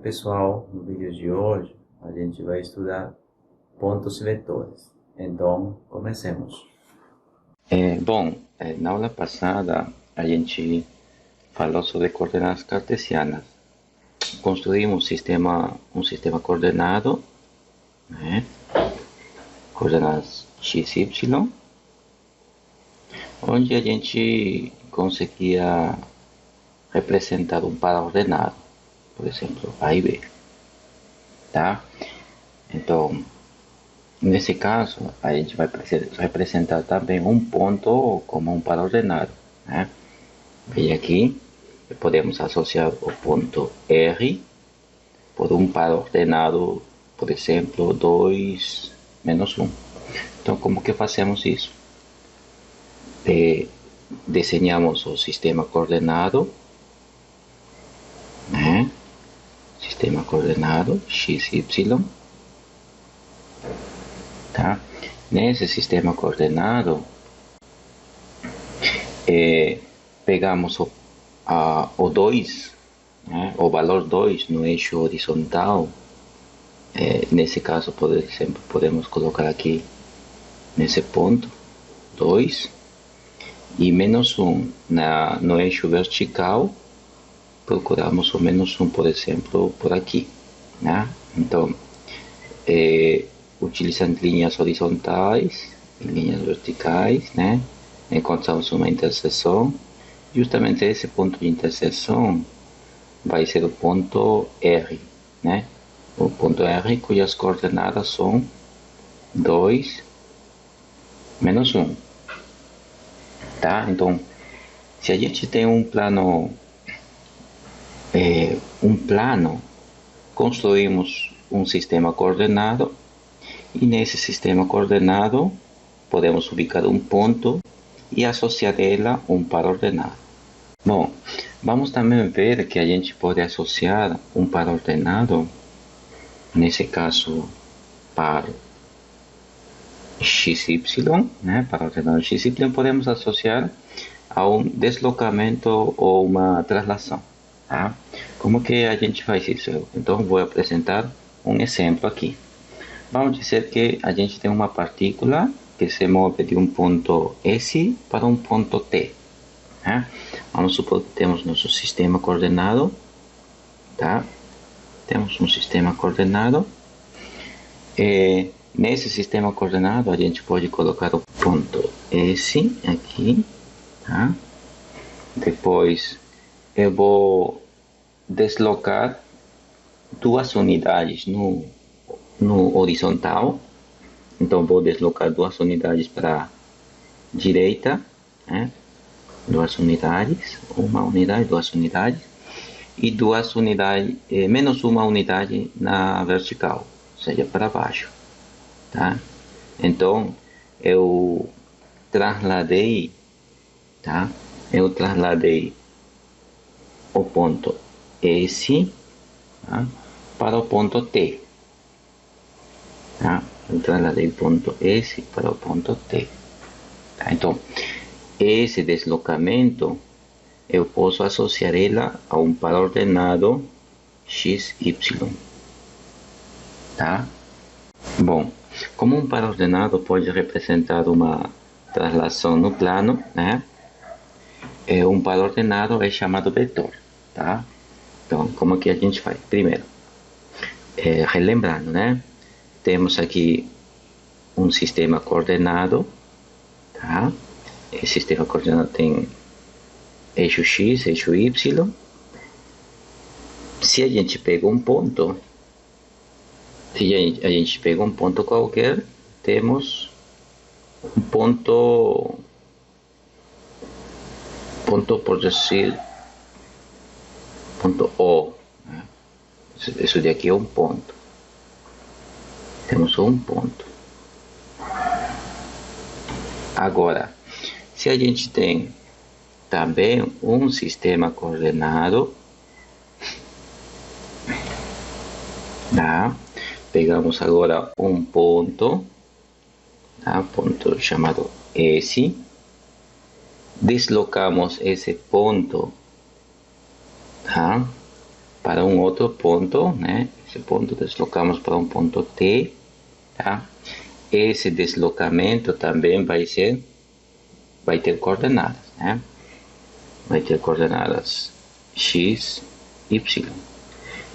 pessoal, no vídeo de hoje a gente vai estudar pontos e vetores. Então, comecemos. Na aula passada a gente falou sobre coordenadas cartesianas. Construímos um sistema coordenado, né? Coordenadas x, y, onde a gente conseguia representar um par ordenado, por exemplo, A e B, tá? Então, nesse caso, a gente vai representar também um ponto como um par ordenado, né? Veja aqui, podemos associar o ponto R por um par ordenado, por exemplo, 2 menos 1. Então, como que fazemos isso? Desenhamos o sistema coordenado, né? Sistema coordenado x, y, tá? Nesse sistema coordenado, pegamos o 2, né? O valor 2 no eixo horizontal. Nesse caso, por exemplo, podemos colocar aqui nesse ponto 2 e menos 1 no eixo vertical. Procuramos o menos 1, por exemplo, por aqui, né? Então, utilizando linhas horizontais e linhas verticais, né? Encontramos uma interseção. Justamente esse ponto de interseção vai ser o ponto R, né? O ponto R cujas coordenadas são 2 menos 1, tá? Então, se a gente tem um plano, construímos um sistema coordenado e nesse sistema coordenado podemos ubicar um ponto e associar a ela um par ordenado. Bom, vamos também ver que a gente pode associar um par ordenado, nesse caso par XY, né? Par ordenado XY podemos associar a um deslocamento ou uma translação, tá? Como que a gente faz isso? Então vou apresentar um exemplo aqui. Vamos dizer que a gente tem uma partícula que se move de um ponto S para um ponto T, né? Vamos supor que temos nosso sistema coordenado, tá? Temos um sistema coordenado. Nesse sistema coordenado a gente pode colocar o ponto S aqui, tá? Depois eu vou deslocar duas unidades no horizontal. Então vou deslocar duas unidades para a direita, né? Duas unidades, uma unidade, duas unidades, e duas unidades, menos uma unidade na vertical, ou seja, para baixo, tá? Então eu trasladei, tá? Eu trasladei o ponto S, tá? Para o ponto T, tá? Eu trasladei o ponto S para o ponto T, tá? Então, esse deslocamento eu posso associar ela a um par ordenado XY, tá? Bom, como um par ordenado pode representar uma translação no plano, né? Um par ordenado é chamado vetor, tá? Então, como que a gente faz? Primeiro, relembrando, né? Temos aqui um sistema coordenado, tá? Esse sistema coordenado tem eixo X, eixo Y. Se a gente pega um ponto, qualquer, temos um ponto por dizer, ponto O, né? Isso daqui é um ponto. Temos um ponto. Agora, se a gente tem também um sistema coordenado, tá? Pegamos agora um ponto, tá? Ponto chamado S, deslocamos esse ponto, tá? para um outro ponto, né? Esse ponto deslocamos para um ponto T, tá? Esse deslocamento também vai ter coordenadas, né? Vai ter coordenadas x, y.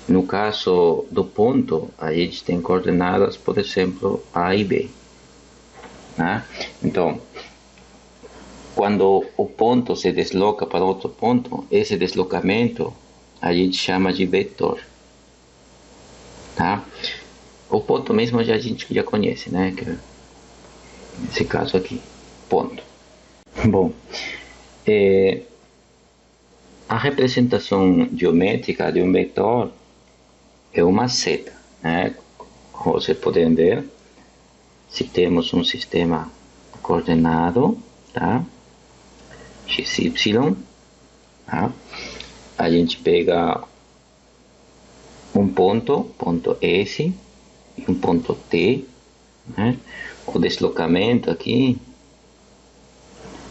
No caso do ponto, a gente tem coordenadas, por exemplo, A e B, né? Então, quando o ponto se desloca para outro ponto, esse deslocamento a gente chama de vetor, tá? O ponto mesmo a gente já conhece, né? Que é nesse caso aqui, ponto. Bom, a representação geométrica de um vetor é uma seta, né? Como vocês podem ver, se temos um sistema coordenado, tá? X, Y, tá? A gente pega um ponto S e um ponto T, né? O deslocamento aqui,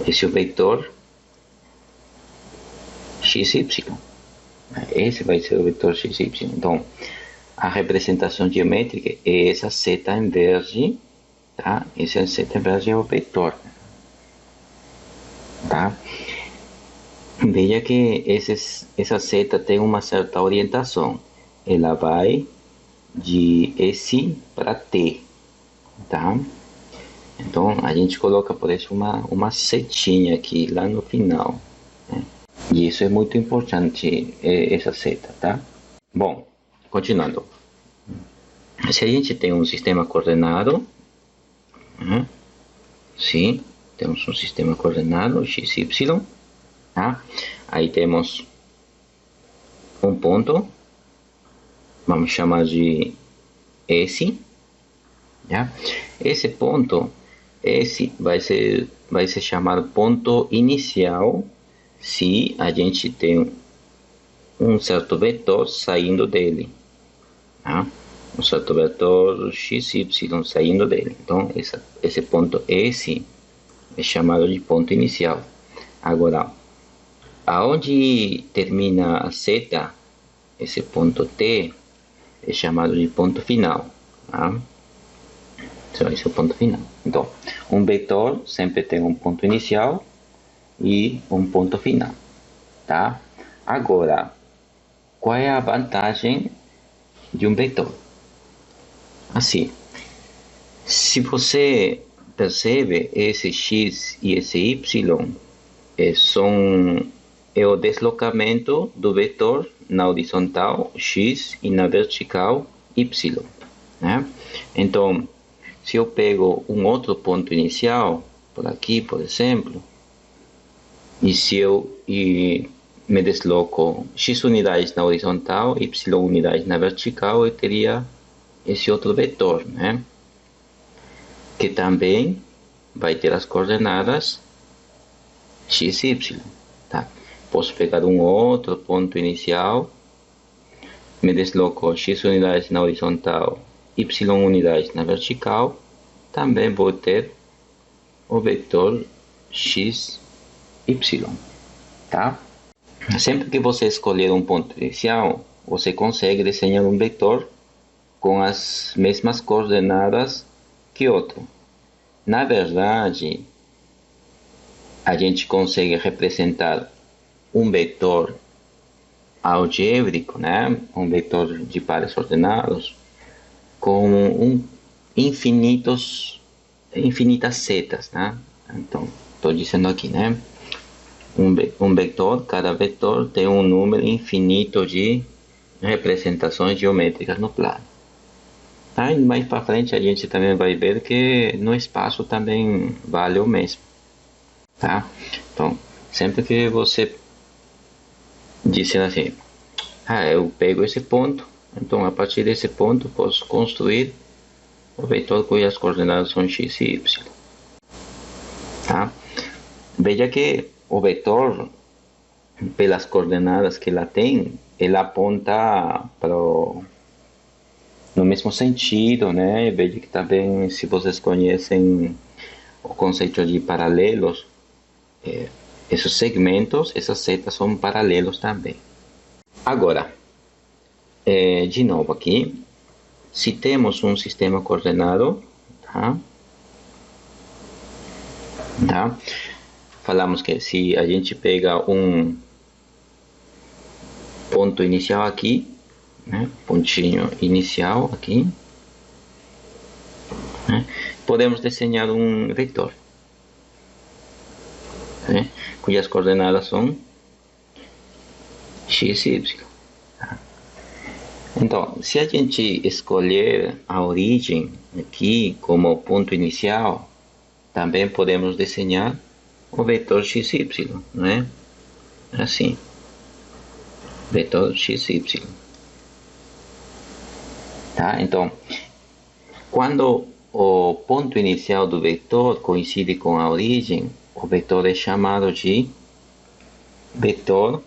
esse é o vetor XY. Esse vai ser o vetor XY. Então, a representação geométrica é essa seta em verde, tá? Essa seta em verde é o vetor, tá? Veja que essa seta tem uma certa orientação. Ela vai de S para T, tá? Então, a gente coloca por isso uma setinha aqui, lá no final, né? E isso é muito importante, essa seta, tá? Bom, continuando. Se a gente tem um sistema coordenado, né? Sim, temos um sistema coordenado, x, y, tá? Aí temos um ponto, vamos chamar de S, tá? Esse ponto, esse vai ser chamado ponto inicial se a gente tem um certo vetor saindo dele, tá? Um certo vetor x, y saindo dele. Então, esse ponto S é chamado de ponto inicial. Agora, aonde termina a seta, esse ponto T é chamado de ponto final, tá? Então, esse é o ponto final. Então, um vetor sempre tem um ponto inicial e um ponto final, tá? Agora, qual é a vantagem de um vetor? Assim, se você percebe, esse x e esse y é o deslocamento do vetor na horizontal x e na vertical y, né? Então, se eu pego um outro ponto inicial, por aqui, por exemplo, e me desloco x unidades na horizontal, y unidades na vertical, eu teria esse outro vetor, né? Que também vai ter as coordenadas x e y, tá? Posso pegar um outro ponto inicial, me desloco x unidades na horizontal, y unidades na vertical, também vou ter o vetor x, y, tá? Sempre que você escolher um ponto inicial, você consegue desenhar um vetor com as mesmas coordenadas que outro. Na verdade, a gente consegue representar um vetor algébrico, né? Um vetor de pares ordenados, com infinitas setas, né? Então, estou dizendo aqui, né? Um vetor, cada vetor tem um número infinito de representações geométricas no plano. Tá? E mais para frente a gente também vai ver que no espaço também vale o mesmo, tá? Então, sempre que você disser assim, eu pego esse ponto, então a partir desse ponto posso construir o vetor cujas coordenadas são x e y, tá? Veja que o vetor, pelas coordenadas que ela tem, ela aponta no mesmo sentido, né? Veja que também, se vocês conhecem o conceito de paralelos, esses segmentos, essas setas são paralelos também. Agora, De novo aqui, se temos um sistema coordenado, tá? Falamos que se a gente pega um ponto inicial aqui, né? Pontinho inicial aqui, né? Podemos desenhar um vetor, né? Cujas coordenadas são x e y. Então, se a gente escolher a origem aqui como ponto inicial, também podemos desenhar o vetor xy, né? Assim, vetor xy. Tá? Então, quando o ponto inicial do vetor coincide com a origem, o vetor é chamado de vetor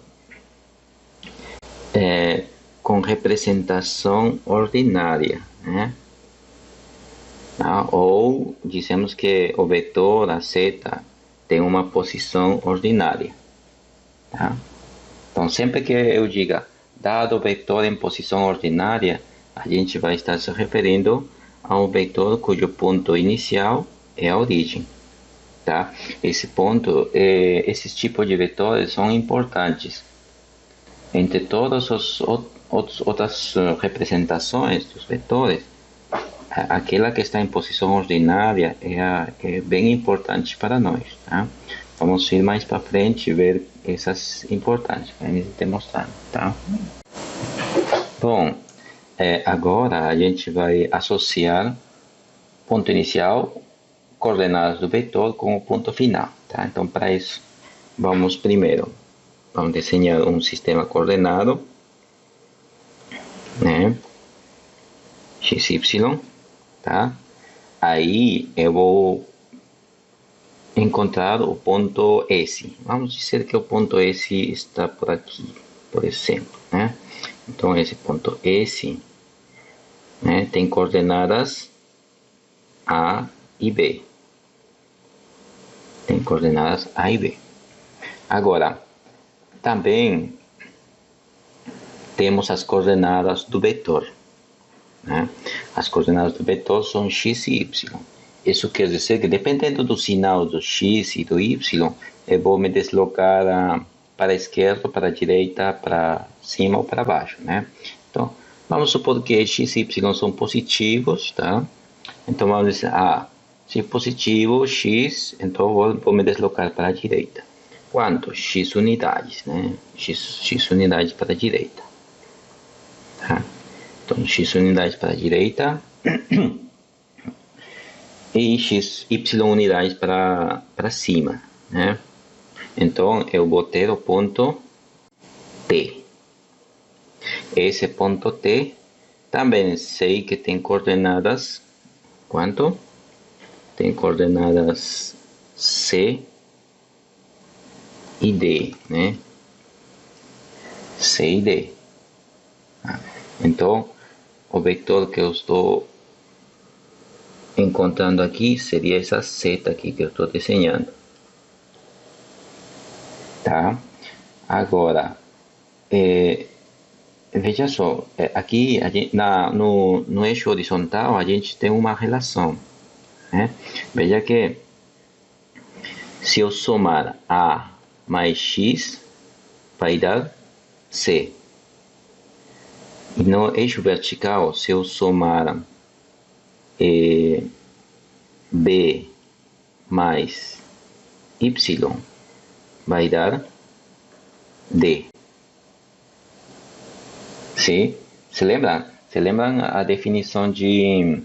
com representação ordinária, né? Ou dizemos que o vetor, a seta, tem uma posição ordinária. Tá? Então, sempre que eu diga dado o vetor em posição ordinária, a gente vai estar se referindo a um vetor cujo ponto inicial é a origem. Tá? Esses tipos de vetores são importantes. Entre todas as outras representações dos vetores, aquela que está em posição ordinária é bem importante para nós. Tá? Vamos ir mais para frente e ver essas importantes para gente demonstrar. Tá? Bom, agora a gente vai associar ponto inicial, coordenadas do vetor com o ponto final. Tá? Então, para isso, vamos desenhar um sistema coordenado, né? XY, tá? Aí eu vou encontrar o ponto S. Vamos dizer que o ponto S está por aqui, por exemplo, né? Então, esse ponto S, né, tem coordenadas A e B. Tem coordenadas A e B. Agora, também temos as coordenadas do vetor, né? As coordenadas do vetor são x e y. Isso quer dizer que, dependendo do sinal do x e do y, eu vou me deslocar para a esquerda, para a direita, para cima ou para baixo, né? Então, vamos supor que x e y são positivos, tá? Então, vamos dizer, se positivo, x, então vou me deslocar para a direita. Quanto? X unidades, né? X unidades para a direita. Tá? Então, x unidades para a direita e y unidades para cima, né? Então, eu vou ter o ponto T. Esse ponto T também sei que tem coordenadas, quanto? Tem coordenadas C e D, né? C e D. Então, o vetor que eu estou encontrando aqui seria essa seta aqui que eu estou desenhando. Tá? Agora, veja só, aqui no eixo horizontal a gente tem uma relação, né? Veja que se eu somar A mais X, vai dar C. E no eixo vertical, se eu somar B mais Y, vai dar D. Sim? Se lembram a definição de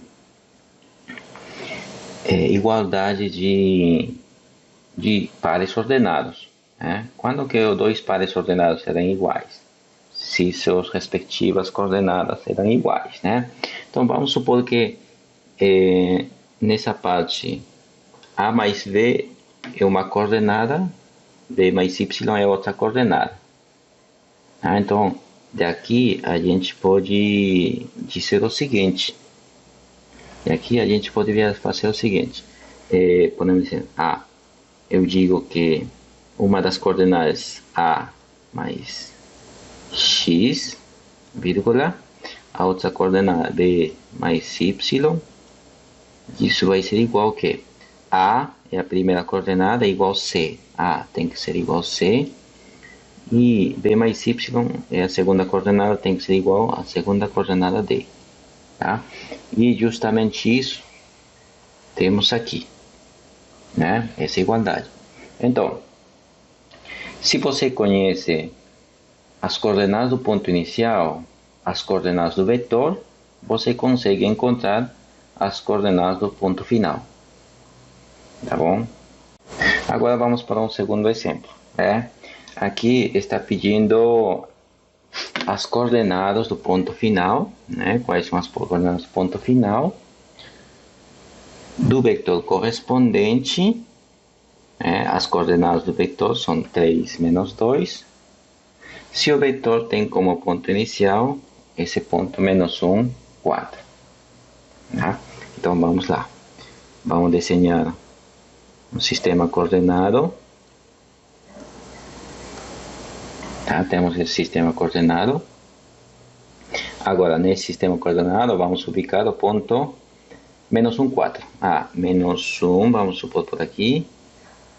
igualdade de pares ordenados, né? Quando que os dois pares ordenados serão iguais? Se suas respectivas coordenadas serão iguais, né? Então, vamos supor que nessa parte A mais B é uma coordenada, B mais Y é outra coordenada. Então, daqui a gente pode dizer o seguinte. Daqui a gente poderia fazer o seguinte. Podemos dizer, eu digo que uma das coordenadas A mais X vírgula, a outra coordenada B mais Y, isso vai ser igual que A é a primeira coordenada, igual C. A tem que ser igual a C. E B mais Y é a segunda coordenada, tem que ser igual à segunda coordenada D. Tá? E justamente isso temos aqui, né? Essa igualdade. Então, se você conhece as coordenadas do ponto inicial, as coordenadas do vetor, você consegue encontrar as coordenadas do ponto final. Tá bom? Agora vamos para um segundo exemplo. Aqui está pedindo as coordenadas do ponto final, né? Quais são as coordenadas do ponto final do vetor correspondente. As coordenadas do vetor são 3, menos 2. Se o vetor tem como ponto inicial esse ponto menos 1, 4. Tá? Então vamos lá. Vamos desenhar um sistema coordenado. Tá? Temos esse sistema coordenado. Agora, nesse sistema coordenado, vamos ubicar o ponto menos 1, 4. Menos 1, vamos supor por aqui.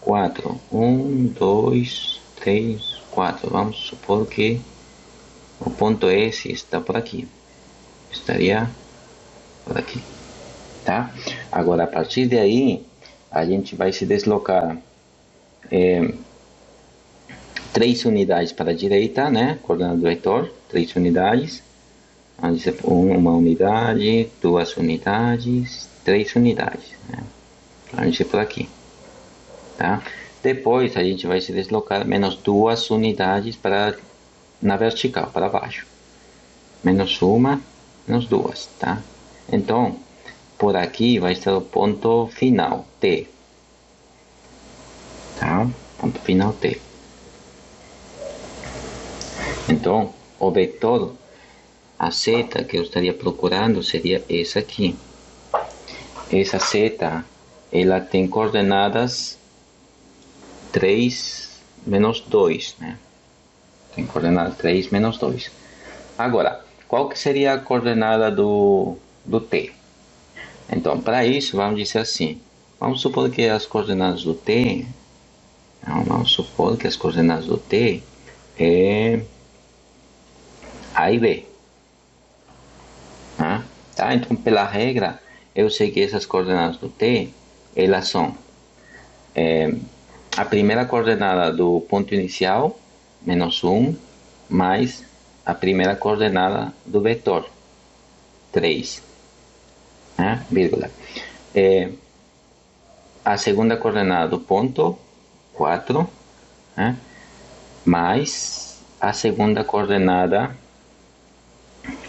4. 1, 2, 3, 4. Vamos supor que o ponto S está por aqui. Estaria por aqui. Tá? Agora, a partir de aí, a gente vai se deslocar 3 unidades para a direita, né? Coordenada do vetor, 3 unidades. Vamos dizer, uma unidade, 2 unidades, 3 unidades. Né? Vamos dizer por aqui. Tá? Depois a gente vai se deslocar menos 2 unidades na vertical, para baixo. Menos 1, menos 2. Tá? Então, por aqui vai ser o ponto final, T. Tá? Ponto final, T. Então, o vetor, a seta que eu estaria procurando seria essa aqui. Essa seta, ela tem coordenadas 3, menos 2, né? Tem coordenada 3, menos 2. Agora, qual que seria a coordenada do T? Então, para isso, vamos dizer assim. Vamos supor que as coordenadas do T... Vamos supor que as coordenadas do T é A e B. Tá? Então, pela regra, eu sei que essas coordenadas do T, elas são a primeira coordenada do ponto inicial, menos 1, mais a primeira coordenada do vetor, 3, vírgula. A segunda coordenada do ponto, 4, mais a segunda coordenada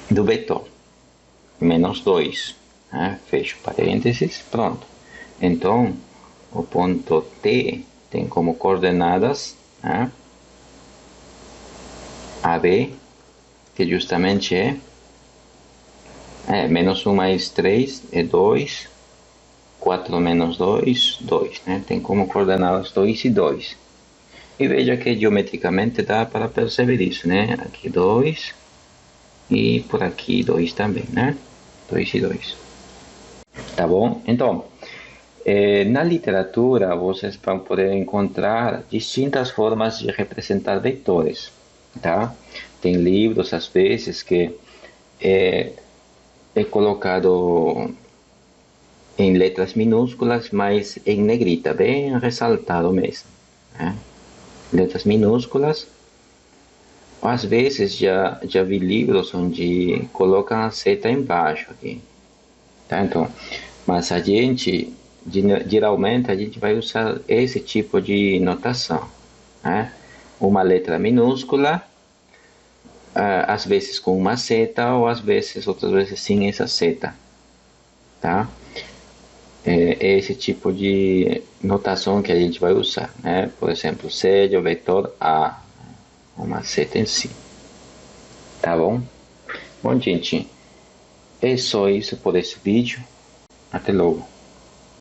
do vetor, menos 2. Fecho parênteses, pronto. Então, o ponto T tem como coordenadas AB, que justamente é menos 1 mais 3 é 2, 4 menos 2, 2. Né? Tem como coordenadas 2 e 2. E veja que geometricamente dá para perceber isso, né? Aqui 2 e por aqui 2 também, né? 2 e 2. Tá bom? Então, na literatura vocês vão poder encontrar distintas formas de representar vetores, tá? Tem livros, às vezes, que é colocado em letras minúsculas, mas em negrita, bem ressaltado mesmo, né? Letras minúsculas. Às vezes já vi livros onde colocam a seta embaixo aqui, tá? Então, mas a gente, geralmente, a gente vai usar esse tipo de notação, né? Uma letra minúscula, às vezes com uma seta, ou às vezes, outras vezes sem essa seta, tá? É esse tipo de notação que a gente vai usar, né? Por exemplo, seja o vetor A, uma seta em si, tá bom? Bom, gente, é só isso por esse vídeo. Até logo.